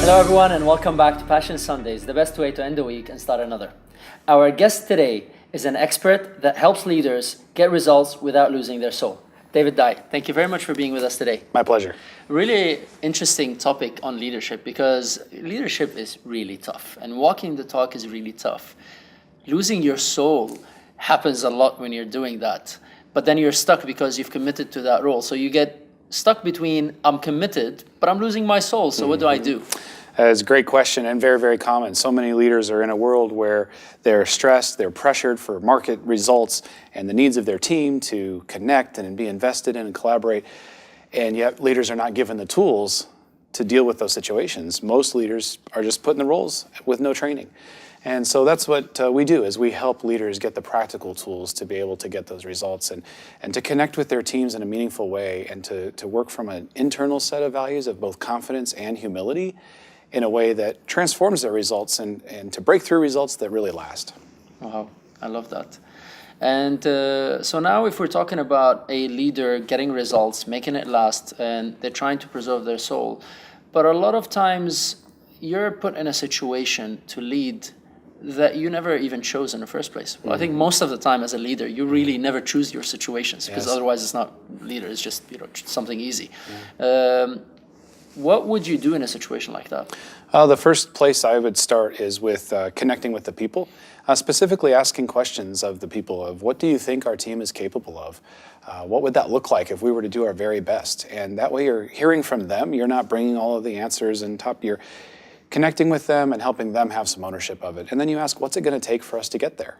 Hello everyone and welcome back to Passion Sundays, the best way to end the week and start another. Our guest today is an expert that helps leaders get results without losing their soul. David Dye, thank you very much for being with us today. My pleasure. Really interesting topic on leadership because leadership is really tough and walking the talk is really tough. Losing your soul happens a lot when you're doing that, but then you're stuck because you've committed to that role. So you get stuck between I'm committed, but I'm losing my soul. So what do I do? It's a great question and very, very common. So many leaders are in a world where they're stressed, they're pressured for market results and the needs of their team to connect and be invested in and collaborate. And yet leaders are not given the tools to deal with those situations. Most leaders are just put in the roles with no training. And so that's what we do, is we help leaders get the practical tools to be able to get those results and to connect with their teams in a meaningful way and to work from an internal set of values of both confidence and humility in a way that transforms their results and to break through results that really last. Wow, I love that. And so now if we're talking about a leader getting results, making it last, and they're trying to preserve their soul, but a lot of times you're put in a situation to lead that you never even chose in the first place. Well, I think most of the time as a leader, you really never choose your situations because otherwise it's not leader, it's just something easy. What would you do in a situation like that? The first place I would start is with connecting with the people, specifically asking questions of the people of what do you think our team is capable of? What would that look like if we were to do our very best? And that way you're hearing from them. You're not bringing all of the answers and you're connecting with them and helping them have some ownership of it. And then you ask, what's it going to take for us to get there?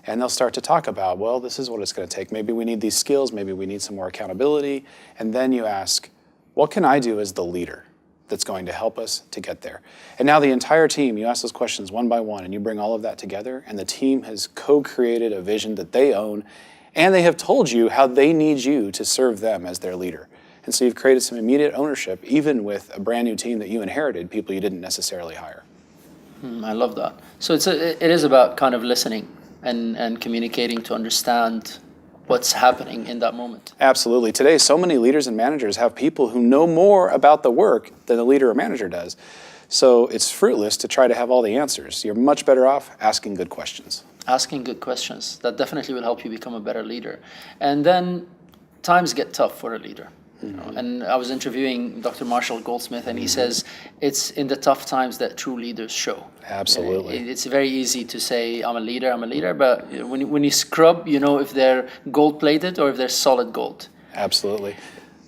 And they'll start to talk about, well, this is what it's going to take. Maybe we need these skills. Maybe we need some more accountability. And then you ask, what can I do as the leader that's going to help us to get there? And now the entire team, you ask those questions one by one, and you bring all of that together, and the team has co-created a vision that they own, and they have told you how they need you to serve them as their leader. And so you've created some immediate ownership, even with a brand new team that you inherited, people you didn't necessarily hire. I love that. So it is about kind of listening and communicating to understand what's happening in that moment. Absolutely. Today, so many leaders and managers have people who know more about the work than the leader or manager does. So it's fruitless to try to have all the answers. You're much better off asking good questions. Asking good questions. That definitely will help you become a better leader. And then times get tough for a leader. And I was interviewing Dr. Marshall Goldsmith, and he says it's in the tough times that true leaders show. Absolutely. It's very easy to say, I'm a leader, but when you scrub, you know if they're gold-plated or if they're solid gold. Absolutely.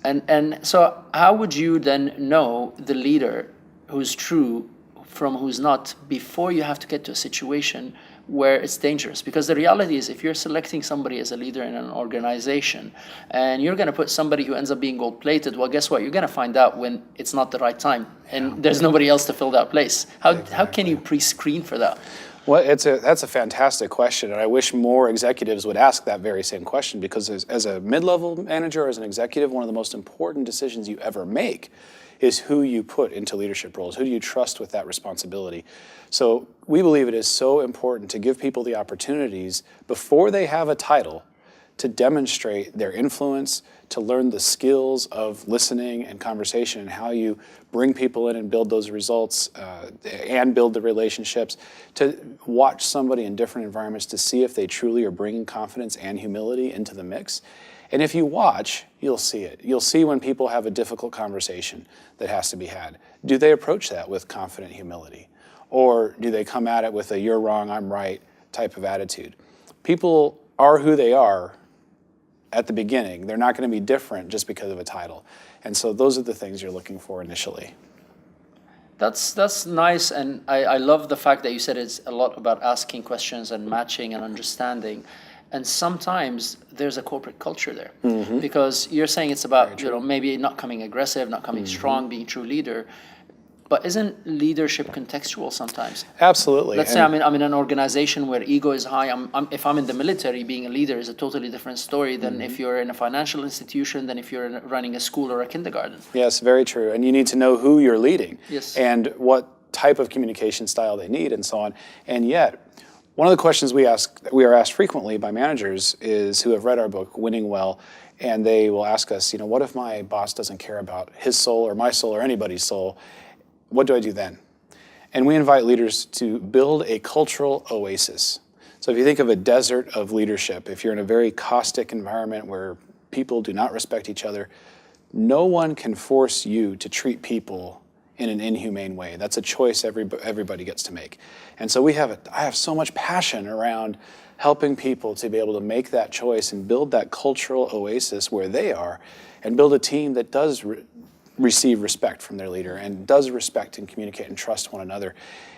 And so how would you then know the leader who's true from who's not before you have to get to a situation where it's dangerous? Because the reality is, if you're selecting somebody as a leader in an organization and you're going to put somebody who ends up being gold-plated, well, guess what? You're going to find out when it's not the right time and there's nobody else to fill that place. How can you pre-screen for that? Well, that's a fantastic question, and I wish more executives would ask that very same question, because as a mid-level manager or as an executive, one of the most important decisions you ever make is who you put into leadership roles. Who do you trust with that responsibility? So we believe it is so important to give people the opportunities before they have a title to demonstrate their influence, to learn the skills of listening and conversation and how you bring people in and build those results and build the relationships, to watch somebody in different environments to see if they truly are bringing confidence and humility into the mix. And if you watch, you'll see it. You'll see when people have a difficult conversation that has to be had. Do they approach that with confident humility? Or do they come at it with a you're wrong, I'm right type of attitude? People are who they are at the beginning. They're not going to be different just because of a title. And so those are the things you're looking for initially. That's nice, and I love the fact that you said it's a lot about asking questions and matching and understanding. And sometimes there's a corporate culture there, because you're saying it's about maybe not coming aggressive, not coming strong, being a true leader. But isn't leadership contextual sometimes? Absolutely. Let's say I'm in an organization where ego is high. If I'm in the military, being a leader is a totally different story than if you're in a financial institution, than if you're running a school or a kindergarten. Yes, very true. And you need to know who you're leading and what type of communication style they need and so on. And yet, one of the questions we are asked frequently by managers is who have read our book, Winning Well, and they will ask us, what if my boss doesn't care about his soul or my soul or anybody's soul? what do I do then? And we invite leaders to build a cultural oasis. So if you think of a desert of leadership, if you're in a very caustic environment where people do not respect each other, no one can force you to treat people in an inhumane way. That's a choice everybody gets to make. And so I have so much passion around helping people to be able to make that choice and build that cultural oasis where they are, and build a team that does receive respect from their leader and does respect and communicate and trust one another.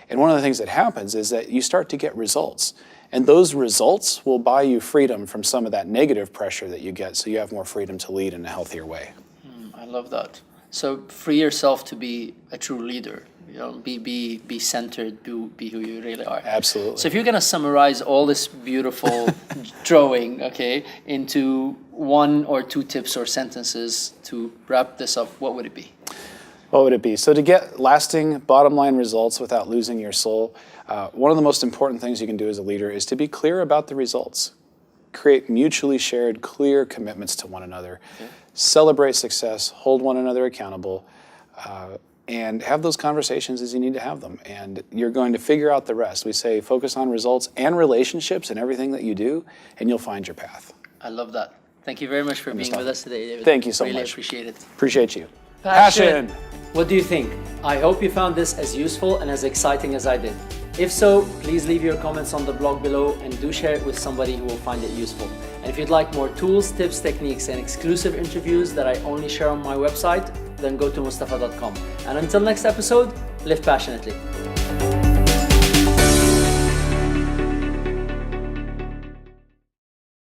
And one of the things that happens is that you start to get results. And those results will buy you freedom from some of that negative pressure that you get, so you have more freedom to lead in a healthier way. I love that. So free yourself to be a true leader. You know, be centered, be who you really are. Absolutely. So if you're gonna summarize all this beautiful drawing, okay, into 1 or 2 tips or sentences to wrap this up, what would it be? What would it be? So to get lasting bottom line results without losing your soul, one of the most important things you can do as a leader is to be clear about the results. Create mutually shared, clear commitments to one another. Okay. Celebrate success, hold one another accountable, and have those conversations as you need to have them. And you're going to figure out the rest. We say focus on results and relationships in everything that you do, and you'll find your path. I love that. Thank you very much for being with us today, David. Thank you so much. Really appreciate it. Appreciate you. Passion. What do you think? I hope you found this as useful and as exciting as I did. If so, please leave your comments on the blog below and do share it with somebody who will find it useful. And if you'd like more tools, tips, techniques, and exclusive interviews that I only share on my website, then go to mustafa.com. And until next episode, live passionately.